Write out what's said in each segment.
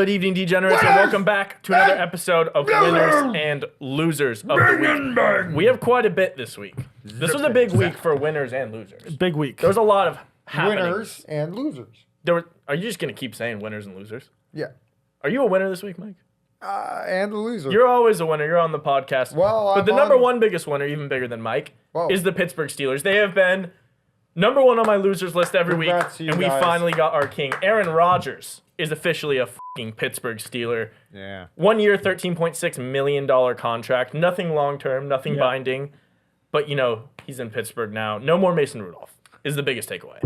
Good evening, degenerates, and welcome back to another episode of Winners and Losers of the Week. We have quite a bit this week. This was a big week for winners and losers. Big week. There was a lot of happenings. Winners and losers. Are you just going to keep saying winners and losers? Yeah. Are you a winner this week, Mike? And the loser. You're always a winner. You're on the podcast. Well, but the number one biggest winner, even bigger than Mike, is the Pittsburgh Steelers. They have been number one on my losers list every week, and we finally got our king. Aaron Rodgers is officially a fucking Pittsburgh Steeler. Yeah. 1 year, $13.6 million contract. Nothing long-term, nothing binding. But, you know, he's in Pittsburgh now. No more Mason Rudolph is the biggest takeaway.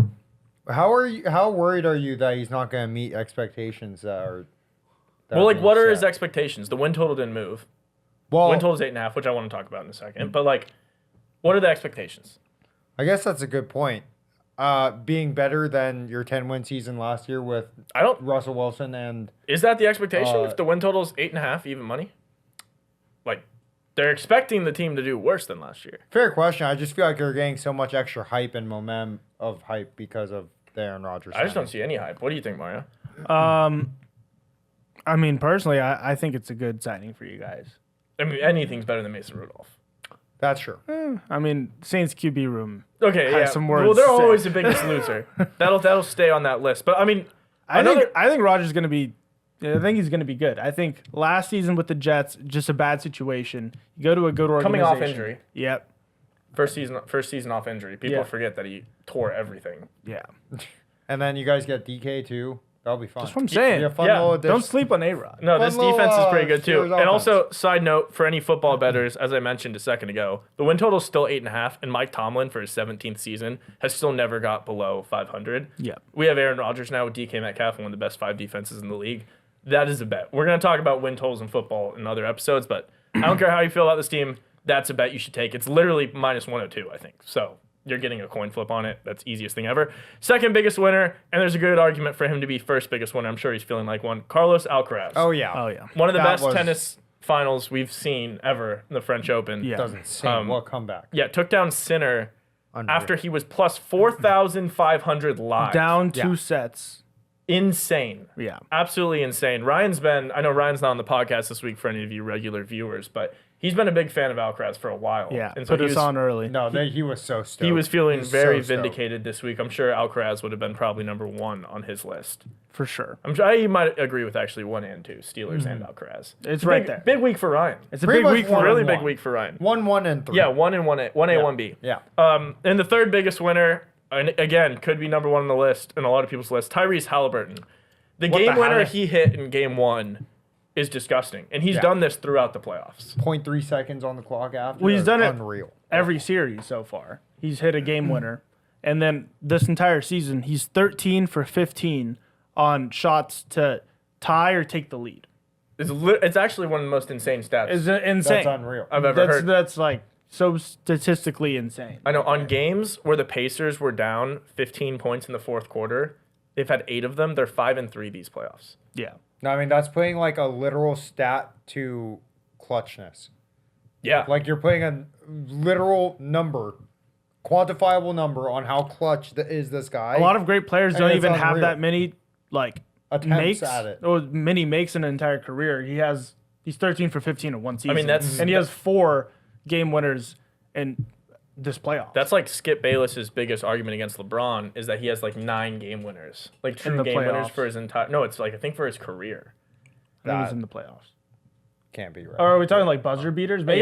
How worried are you that he's not going to meet expectations that are Well, like, what are his expectations? The win total didn't move. Well, Win total is 8.5, which I want to talk about in a second. But, like, what are the expectations? I guess that's a good point. Being better than your 10-win season last year with Russell Wilson and... Is that the expectation if the win total is 8.5, even money? Like, they're expecting the team to do worse than last year. Fair question. I just feel like you're getting so much extra hype and momentum of hype because of the Aaron Rodgers. I just don't see any hype. What do you think, Mario? I mean, personally, I think it's a good signing for you guys. I mean, anything's better than Mason Rudolph. That's true. I mean, Saints QB room. Okay, yeah. Some words well, they're to say. always the biggest loser. That'll stay on that list. But I mean, I think Rodgers is going to be. I think he's going to be good. I think last season with the Jets, just a bad situation. You go to a good organization. Coming off injury. Yep. First season off injury. People forget that he tore everything. Yeah. And then you guys get DK too. That'll be fun. That's what I'm saying. Don't sleep on A-Rod. No, this defense is pretty good too. Steelers And offense. also, side note, for any football bettors, as I mentioned a second ago, the win total is still 8.5, and Mike Tomlin, for his 17th season, has still never got below 500. Yeah. We have Aaron Rodgers now with DK Metcalf, one of the best 5 defenses in the league. That is a bet. We're going to talk about win totals in football in other episodes, but I don't care how you feel about this team. That's a bet you should take. It's literally minus 102, I think. So you're getting a coin flip on it. That's the easiest thing ever. Second biggest winner, and there's a good argument for him to be first biggest winner. I'm sure he's feeling like one. Carlos Alcaraz. Oh, yeah. Oh, yeah. One of the best tennis finals we've seen ever in the French Open. Yeah. Doesn't seem what comeback. Yeah, took down Sinner Unreal. after he was plus 4,500 live. Down 2 sets. Insane. Yeah. Absolutely insane. I know Ryan's not on the podcast this week for any of you regular viewers, but he's been a big fan of Alcaraz for a while. Yeah. And so Put us on early. No, he was so stoked. He was feeling very so stoked. vindicated this week. I'm sure Alcaraz would have been probably number one on his list. For sure. I'm sure you might agree with actually 1 and 2, Steelers and Alcaraz. It's right there. Big week for Ryan. It's a Pretty big much week for one Really and big one. week for Ryan. 1 and 3. Yeah, 1 and 1A, 1B. Yeah. And the third biggest winner, and again, could be number one on the list, and a lot of people's list, Tyrese Halliburton. The game winner he hit in game 1 is disgusting. And he's done this throughout the playoffs. 0.3 seconds on the clock after. Well, he's done it unreal. every series so far. He's hit a game winner. And then this entire season, he's 13 for 15 on shots to tie or take the lead. It's actually one of the most insane stats It's insane. That's unreal. I've ever heard. That's like so statistically insane. I know on games where the Pacers were down 15 points in the fourth quarter, they've had 8 of them. They're 5-3 these playoffs. Yeah. No, I mean, that's putting like a literal stat to clutchness. Yeah. Like you're putting a literal number, quantifiable number on how clutch is this guy. A lot of great players don't it's even have unreal. that many like Attempts makes at it. or many makes in an entire career. He's 13 for 15 in one season. I mean, and he has 4 game winners in this playoff. That's like Skip Bayless's biggest argument against LeBron is that he has like 9 game winners. Like true the game winners playoffs. for his entire... No, it's like I think for his career. I think he's in the playoffs. Can't be right. Or are we talking like buzzer beaters? Maybe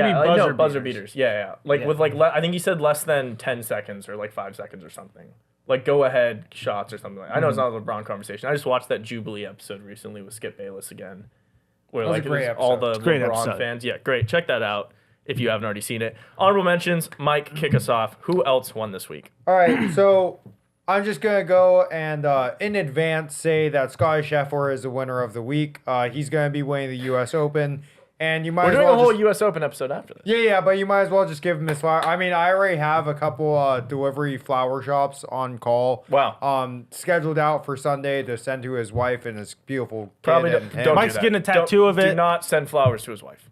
buzzer beaters. Yeah. Like with like I think he said less than 10 seconds or like 5 seconds or something. Like go ahead shots or something like. I know it's not a LeBron conversation. I just watched that Jubilee episode recently with Skip Bayless again, where That was like a great it was all the episode. Great LeBron episode. fans. Yeah, great. Check that out if you haven't already seen it. Honorable mentions. Mike, kick us off. Who else won this week? All right, so I'm just going to go and in advance say that Scotty Scheffler is the winner of the week. He's going to be winning the U.S. Open. And you might We're as doing well a whole just, U.S. Open episode after this. yeah, but you might as well just give him his flower. I mean, I already have a couple delivery flower shops on call. Wow. Scheduled out for Sunday to send to his wife and his beautiful kid. Probably and don't him. do Mike's that. getting a tattoo of Do it. not send flowers to his wife.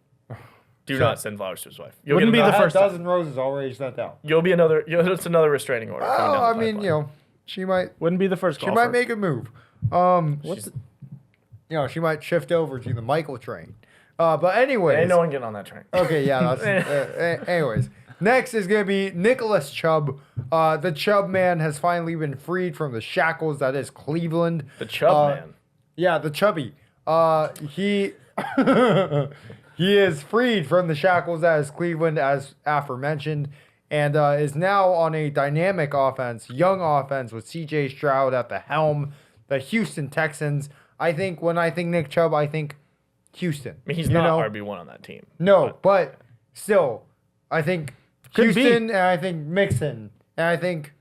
Do not send flowers to his wife. You'll Wouldn't get be the another- first A dozen roses already sent out. You'll be another. It's another restraining order. coming Oh, down I the mean, pipeline. she might Wouldn't be the first she golfer. might make a move. What's she might shift over to the Michael train. But anyways. Ain't no one getting on that train. Okay, yeah. That's, anyways, next is going to be Nicholas Chubb. The Chubb man has finally been freed from the shackles that is Cleveland. The Chubb man. Yeah, the Chubby. He he is freed from the shackles that is Cleveland, as aforementioned, and is now on a dynamic offense, young offense with C.J. Stroud at the helm. The Houston Texans. When I think Nick Chubb, I think Houston. I mean, he's not RB1 on that team. No, but still, I think Could Houston be. and I think Mixon, and I think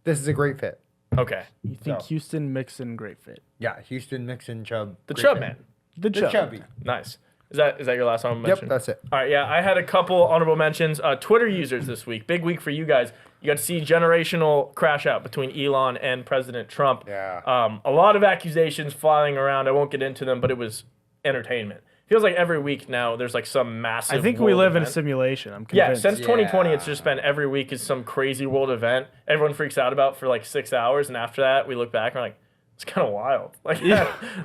this is a great fit. Okay. You think Houston, Mixon, great fit. Yeah, Houston, Mixon, Chubb. The great Chubb fit. man. The The Chubb. Chubby. Nice. Is that your last honorable mention? Yep, that's it. All right, yeah, I had a couple honorable mentions. Twitter users this week. Big week for you guys. You got to see generational crash out between Elon and President Trump. Yeah. A lot of accusations flying around. I won't get into them, but it was entertainment. Feels like every week now there's like some massive. I think we world live in a event. simulation. I'm Yeah, convinced. since 2020, it's Yeah. just been every week is some crazy world event. Everyone freaks out about for like 6 hours, and after that, we look back and we're like, it's kind of wild. Like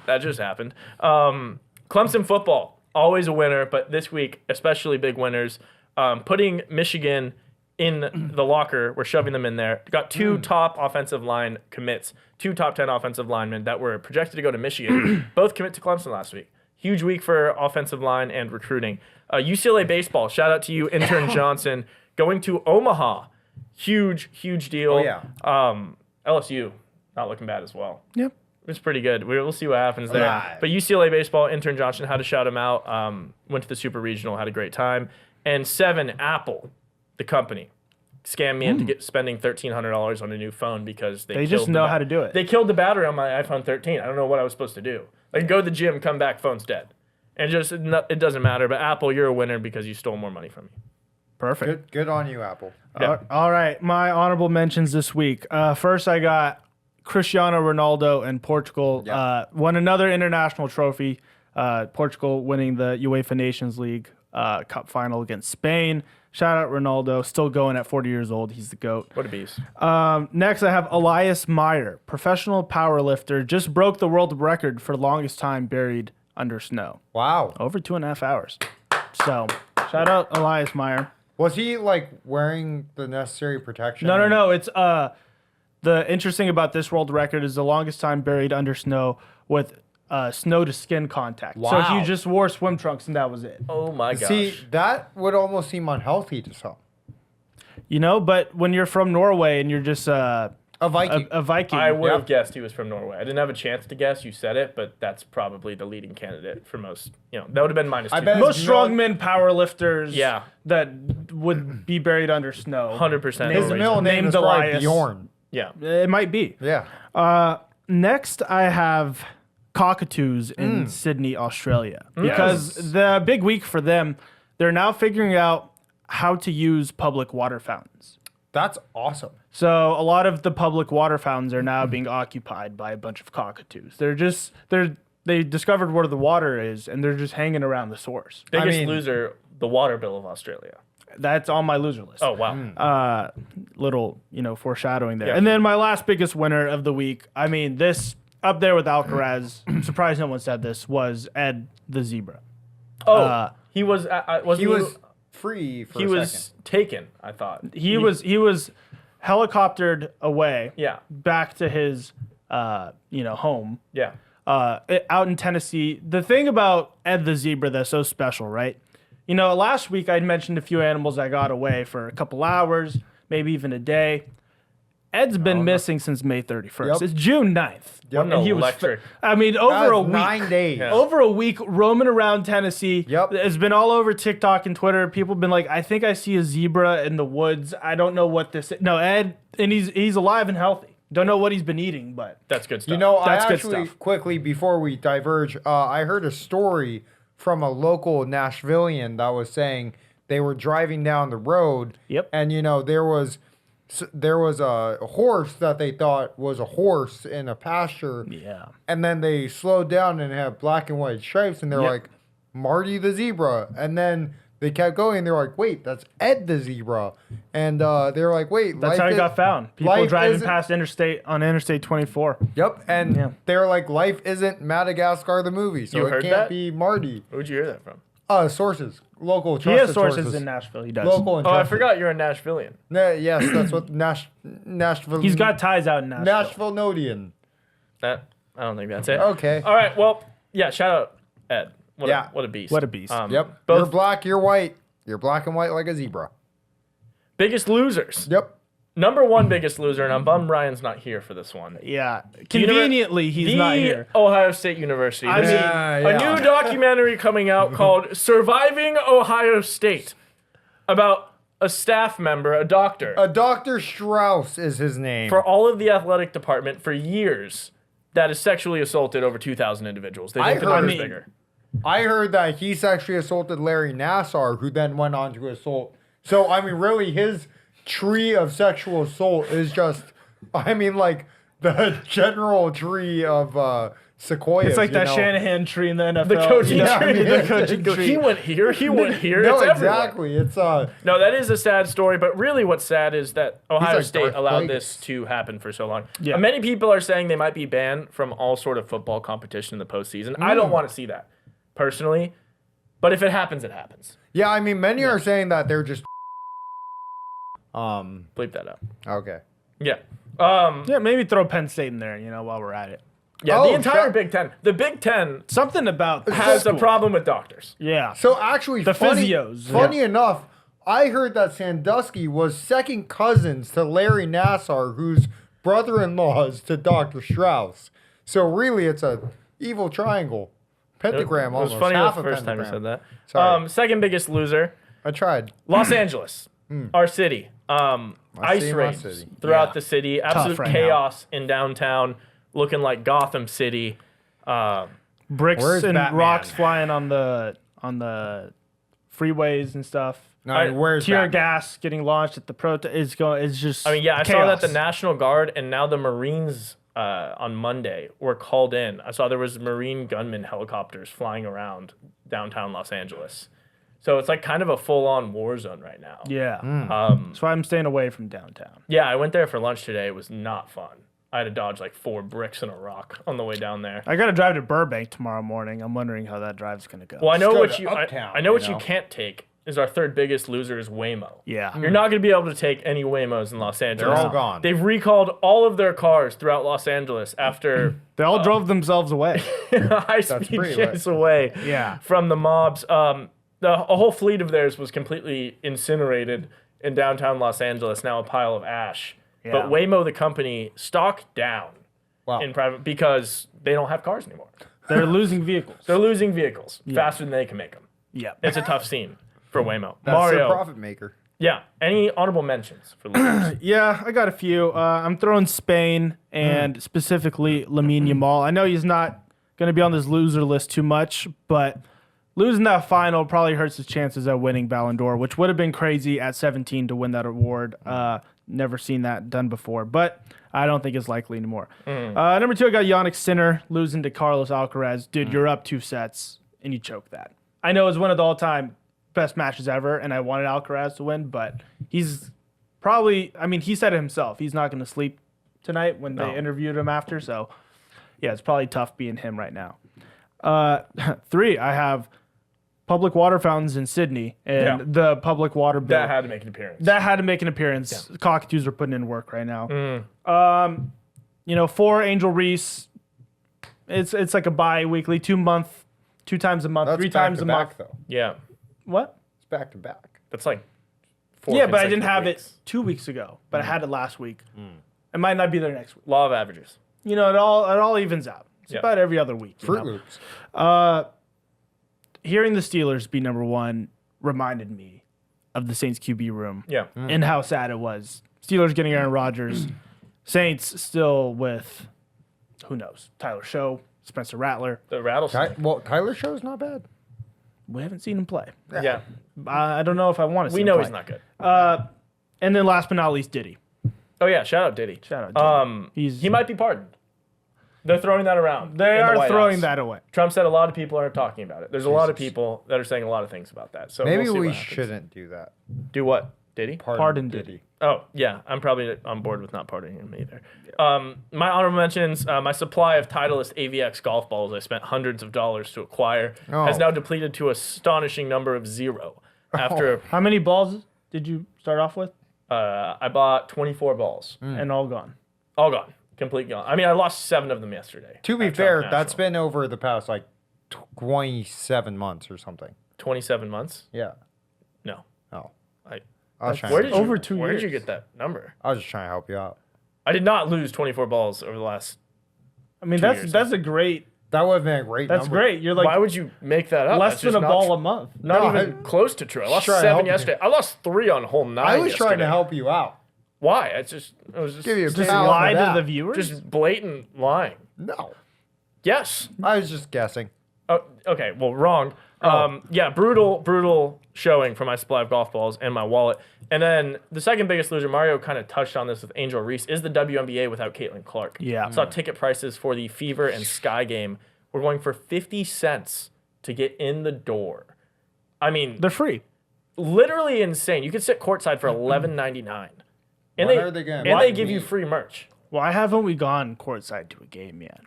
that just happened. Clemson football, always a winner, but this week especially big winners. Putting Michigan in the locker, we're shoving them in there. Got two top offensive line commits, two top 10 offensive linemen that were projected to go to Michigan. Both commit to Clemson last week. Huge week for offensive line and recruiting. UCLA baseball, shout out to you, Intern Johnson, going to Omaha. Huge deal. Oh, yeah. LSU, not looking bad as well. Yep. It's pretty good. We'll see what happens there. Right. But UCLA baseball, Intern Johnson, had to shout him out. Went to the Super Regional, had a great time. And 7, Apple, the company, scammed me into spending $1,300 on a new phone because they They just killed know the how to do it. They killed the battery on my iPhone 13. I don't know what I was supposed to do. Like, go to the gym, come back, phone's dead. And it doesn't matter. But Apple, you're a winner because you stole more money from me. Perfect. Good on you, Apple. Yeah. All right, my honorable mentions this week. First, I got Cristiano Ronaldo and Portugal won another international trophy. Portugal winning the UEFA Nations League Cup final against Spain. Shout out Ronaldo, still going at 40 years old. He's the GOAT. What a beast. Next, I have Elias Meyer, professional powerlifter, just broke the world record for longest time buried under snow. Wow. Over 2.5 hours. So, shout out Elias Meyer. Was he like wearing the necessary protection? No. It's the interesting about this world record is the longest time buried under snow with snow to skin contact. So Wow. you just wore swim trunks and that was it. Oh, my gosh. See, that would almost seem unhealthy to some. You know, but when you're from Norway and you're just A Viking. a Viking, I would have Yep. guessed he was from Norway. I didn't have a chance to guess. You said it, but that's probably the leading candidate for most. That would have been -2. I bet- most His middle- strongmen powerlifters Yeah. that would be buried under snow. 100%. His Norway's- middle name named is probably Elias. Bjorn. Yeah. It might be. Yeah. Next, I have cockatoos in Sydney, Australia. Because the big week for them, they're now figuring out how to use public water fountains. That's awesome. So a lot of the public water fountains are now being occupied by a bunch of cockatoos. They discovered where the water is, and they're just hanging around the source. Biggest mean- loser, the water bill of Australia. That's on my loser list. Oh, wow. Little, foreshadowing there. Yeah. And then my last biggest winner of the week, I mean, this up there with Alcaraz, I'm surprised no one said this, was Ed the Zebra. He was. He was free for He a was second. taken. I thought He was helicoptered away Yeah. back to his home Yeah. out in Tennessee. The thing about Ed the Zebra that's so special, right? Last week I'd mentioned a few animals that got away for a couple hours, maybe even a day. Ed's been missing since May 31st. Yep. It's June 9th. Yep. And he was Electric. over a week. 9 days. Yeah. Over a week roaming around Tennessee. Yep. It's been all over TikTok and Twitter. People have been like, I think I see a zebra in the woods. I don't know what this is. No, Ed, and he's alive and healthy. Don't know what he's been eating, but That's good stuff. That's I good actually, stuff. quickly, before we diverge, I heard a story from a local Nashvilleian that was saying they were driving down the road. Yep. And, there was a horse that they thought was a horse in a pasture. yeah. And then they slowed down and had black and white stripes, and they're Yep. like, Marty the zebra. And then They kept going. They're like, wait, that's Ed the zebra. And they're like, wait, That's how he got found. People life driving isn't- past Interstate 24. Yep. And they're like, life isn't Madagascar the movie, so You it heard can't that? be Marty. Where'd you hear that from? Sources. Local He trusted has sources in Nashville. He does. Local and Oh, I trusted. forgot you're a Nashvilleian. Yes, that's what Nashville. He's got ties out in Nashville. Nashville Nodian. I don't think that's it. Okay. All right. Well, yeah. Shout out Ed. What Yeah. what a beast. What a beast. Yep. You're Both black, you're white. You're black and white like a zebra. biggest losers. Yep. Number one biggest loser, and I'm bummed Ryan's not here for this one. Yeah. Conveniently, he's not here. Ohio State University. I This mean, is Yeah, a yeah. new documentary coming out called Surviving Ohio State about a staff member, a doctor, Dr. Strauss is his name. for all of the athletic department for years that has sexually assaulted over 2,000 individuals. They think the heard- number's I mean- bigger. I heard that he sexually assaulted Larry Nassar, who then went on to assault. So, I mean, really, his tree of sexual assault is just, I mean, like the general tree of sequoias. It's like you that know? Shanahan tree in the NFL. The coaching you know? tree. The coaching He tree. He went here, he went here. No, it's everywhere. exactly. It's No, that is a sad story, but really what's sad is that Ohio like State Darth allowed Plagueis. this to happen for so long. Yeah. Many people are saying they might be banned from all sort of football competition in the postseason. I don't want to see that, personally. But if it happens, it happens. yeah. I mean, many are saying that they're just. Bleep that out. Okay. Yeah. Yeah, maybe throw Penn State in there, while we're at it. Yeah, Oh, the entire shut- Big Ten. The Big Ten Something about has a school. problem with doctors. Yeah. So actually, The funny, physios, Funny enough, I heard that Sandusky was second cousins to Larry Nassar, whose brother-in-law is to Dr. Strauss. So really, it's a evil triangle, pentagram It was almost. funny half the a first time you pentagram. said that. Sorry. Second biggest loser, I tried. Los Angeles, our city. Ice city, my raids city. throughout Yeah. the city. Absolute right chaos in downtown, looking like Gotham City. Bricks Where's and Batman? rocks flying on the freeways and stuff. No, where's Tear Batman? gas getting launched at the protest. It's just. I mean, yeah, I saw chaos. that the National Guard and now the Marines on Monday were called in. I saw there was Marine gunman helicopters flying around downtown Los Angeles. So it's like kind of a full-on war zone right now. Yeah. Hmm. That's why I'm staying away from downtown. Yeah, I went there for lunch today. It was not fun. I had to dodge like 4 bricks and a rock on the way down there. I got to drive to Burbank tomorrow morning. I'm wondering how that drive's gonna go. Well, I know go what to you. Uptown, I know what you you know? can't take is our third biggest loser is Waymo. Yeah. You're not going to be able to take any Waymos in Los Angeles. all gone. They've recalled all of their cars throughout Los Angeles after They all drove themselves away. a high-speed pretty chase away Yeah. from the mobs. A whole fleet of theirs was completely incinerated in downtown Los Angeles, now a pile of ash. Yeah. But Waymo, the company, stock down Wow. in private because they don't have cars anymore. They're losing vehicles. They're losing vehicles faster than they can make them. Yeah. It's a tough scene for Waymo. That's their Mario, profit maker. yeah. Any honorable mentions for losers? Yeah, I got a few. I'm throwing Spain and specifically Lamine Yamal. I know he's not going to be on this loser list too much, but losing that final probably hurts his chances at winning Ballon d'Or, which would have been crazy at 17 to win that award. Never seen that done before, but I don't think it's likely anymore. Number 2, I got Yannick Sinner losing to Carlos Alcaraz. Dude, you're up 2 sets and you choke that. I know it's one of the all-time best matches ever, and I wanted Alcaraz to win, but he's probably, I mean, he said it himself. He's not going to sleep tonight when they interviewed him after, so yeah, it's probably tough being him right now. 3, I have public water fountains in Sydney and the public water bill. That had to make an appearance. That had to make an appearance. The Cockatoos are putting in work right now. 4, Angel Reese. It's like a bi-weekly, 2 times a month, That's 3 back times to a back, month. though. yeah. What? It's back to back. That's like 4 Yeah, but I didn't consecutive have weeks. it 2 weeks ago, but I had it last week. It might not be there next week. Law of averages. It all evens out. It's Yeah. about every other week. you Fruit know? Loops. Hearing the Steelers be number 1 reminded me of the Saints QB room Yeah. and how sad it was. Steelers getting Aaron Rodgers. Saints still with, who knows, Tyler Show, Spencer Rattler. The rattlesnake. Tyler Show's not bad. We haven't seen him play. Yeah. I don't know if I want to see We him know play. he's not good. And then last but not least, Diddy. Oh yeah, shout out Diddy. Shout out Diddy. He might be pardoned. They're throwing that around. They in the are White throwing House. that away. Trump said a lot of people aren't talking about it. There's a lot of Jesus. people that are saying a lot of things about that. So Maybe we'll see we what happens. shouldn't do that. Do what? Did he? Pardon Diddy. Oh, yeah. I'm probably on board with not pardoning him either. My honorable mentions, my supply of Titleist AVX golf balls I spent hundreds of dollars to acquire has now depleted to an astonishing number of 0. After How many balls did you start off with? I bought 24 balls. And all gone. All gone. Complete gone. I mean, I lost 7 of them yesterday. To be at fair, Trump that's National. been over the past like 27 months or something. 27 months? Yeah. No. Oh. I, I was trying where to, did you, over 2 where did you years. get that number? I was just trying to help you out. I did not lose 24 balls over the last. I mean, 2 years. that's a great. That would have been a great That's number. great. You're like Why would you make that up? less That's than just a not ball tr- a month. Not No, even close to true. I lost trying to 7 help you. yesterday. I lost 3 on hole 9. I was trying yesterday. to help you out. Why? It was just Give you a Just pound lie of to that. the viewers. just blatant lying. No. Yes. I was just guessing. Oh, okay. Well, wrong. Yeah, brutal showing for my supply of golf balls and my wallet. And then the second biggest loser, Mario kind of touched on this with Angel Reese, is the WNBA without Caitlin Clark. Yeah. Saw ticket prices for the Fever and Sky game were going for 50 cents to get in the door. I mean, They're free. literally insane. You could sit courtside for $11.99. And When are they gonna and they let give me? you free merch Why haven't we gone courtside to a game yet?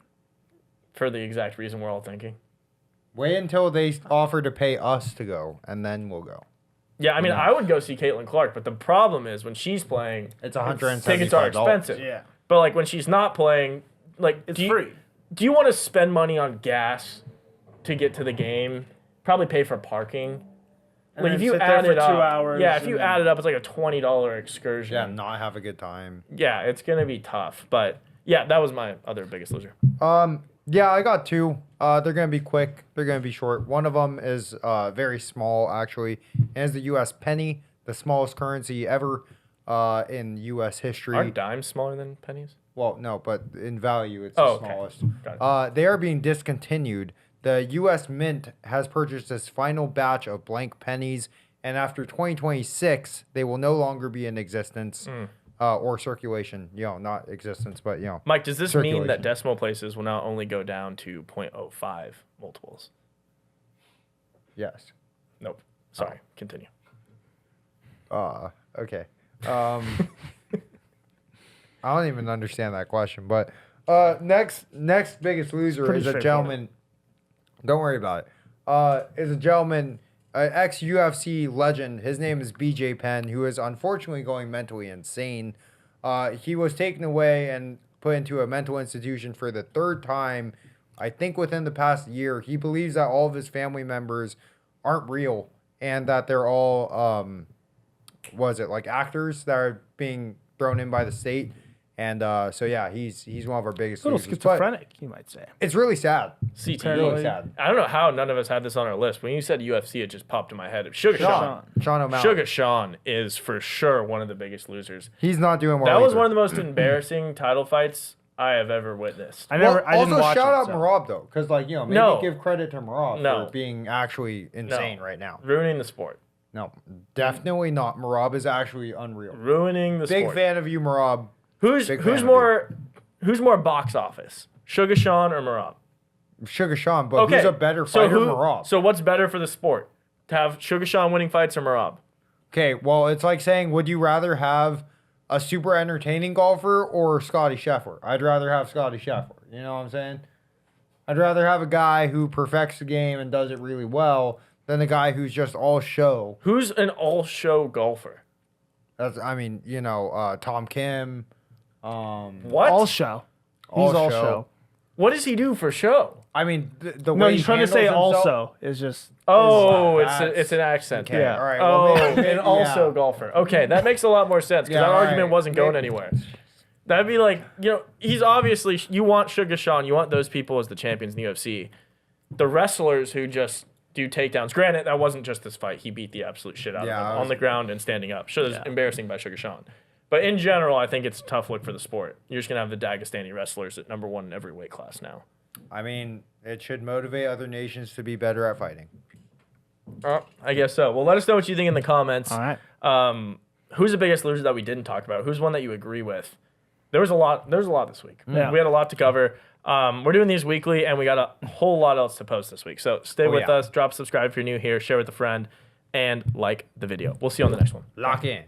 for the exact reason we're all thinking. Wait until they offer to pay us to go, and then we'll go. Yeah, I mean, I would go see Caitlin Clark, but the problem is when she's playing, It's $175. tickets are expensive. Yeah. But like when she's not playing, like It's do you, free. Do you want to spend money on gas to get to the game? Probably pay for parking. And Like then if you sit there add for it up, 2 hours. yeah, if you and- add it up, it's like a $20 excursion. Yeah, not have a good time. Yeah, it's gonna be tough. But yeah, that was my other biggest loser. Yeah, I got 2. They're gonna be quick. They're gonna be short. One of them is very small, actually, and is the U.S. penny, the smallest currency ever in U.S. history. Aren't dimes smaller than pennies? Well, no, but in value, it's Oh, the okay. smallest. Got it. They are being discontinued. The U.S. Mint has purchased its final batch of blank pennies, and after 2026, they will no longer be in existence or circulation. Not existence, but Mike, does this mean circulation. that decimal places will now only go down to 0.05 multiples? Yes. Nope. Sorry. Continue. Okay. I don't even understand that question, but next biggest loser pretty is a straightforward. gentleman. Don't worry about it. Is a gentleman, ex UFC legend. His name is BJ Penn, who is unfortunately going mentally insane. He was taken away and put into a mental institution for the 3rd time, I think within the past year. He believes that all of his family members aren't real and that they're all like actors that are being thrown in by the state. And so yeah, he's one of our biggest A little losers. But schizophrenic, you might say. it's really sad. CTE. Really sad. I don't know how none of us had this on our list. When you said UFC, it just popped in my head. Sugar Sean. Sean O'Malley. Sugar Sean is for sure one of the biggest losers. He's not doing well. That was either. one of the most embarrassing title fights I have ever witnessed. I didn't also watch shout it, out so. Marab though, because maybe No. give credit to Marab No. for being actually insane right now. Ruining the sport. No, definitely not. Marab is actually unreal. Ruining the Big sport. fan of you, Marab. Who's big fan of who's more box office? Sugar Sean or Marab? Sugar Sean, but who's a better fighter, Marab? So what's better for the sport? To have Sugar Sean winning fights or Marab? Okay, well, it's like saying, would you rather have a super entertaining golfer or Scotty Scheffler? I'd rather have Scotty Scheffler. You know what I'm saying? I'd rather have a guy who perfects the game and does it really well than a guy who's just all show. Who's an all-show golfer? Tom Kim. What? All show. All He's all show. show. What does he do for show? The No, way he's he trying to say handles himself- also. It's just. Oh, that's- it's an accent. Okay, Yeah. all right. Oh, Well, maybe, an also golfer. Okay, that makes a lot more sense because Yeah, that all argument right. wasn't going Maybe- anywhere. That'd be like, he's obviously, you want Sugar Sean, you want those people as the champions in the UFC. The wrestlers who just do takedowns. Granted, that wasn't just this fight. He beat the absolute shit out Yeah, of I him was- on the ground and standing up. Sure, it's Yeah. embarrassing by Sugar Sean. But in general, I think it's a tough look for the sport. You're just going to have the Dagestani wrestlers at number 1 in every weight class now. It should motivate other nations to be better at fighting. I guess so. Well, let us know what you think in the comments. All right. Who's the biggest loser that we didn't talk about? Who's one that you agree with? There was a lot this week. Yeah. We had a lot to cover. We're doing these weekly, and we got a whole lot else to post this week. So stay with yeah. us. Drop subscribe if you're new here. Share with a friend, and like the video. We'll see you on the next one. Lock in.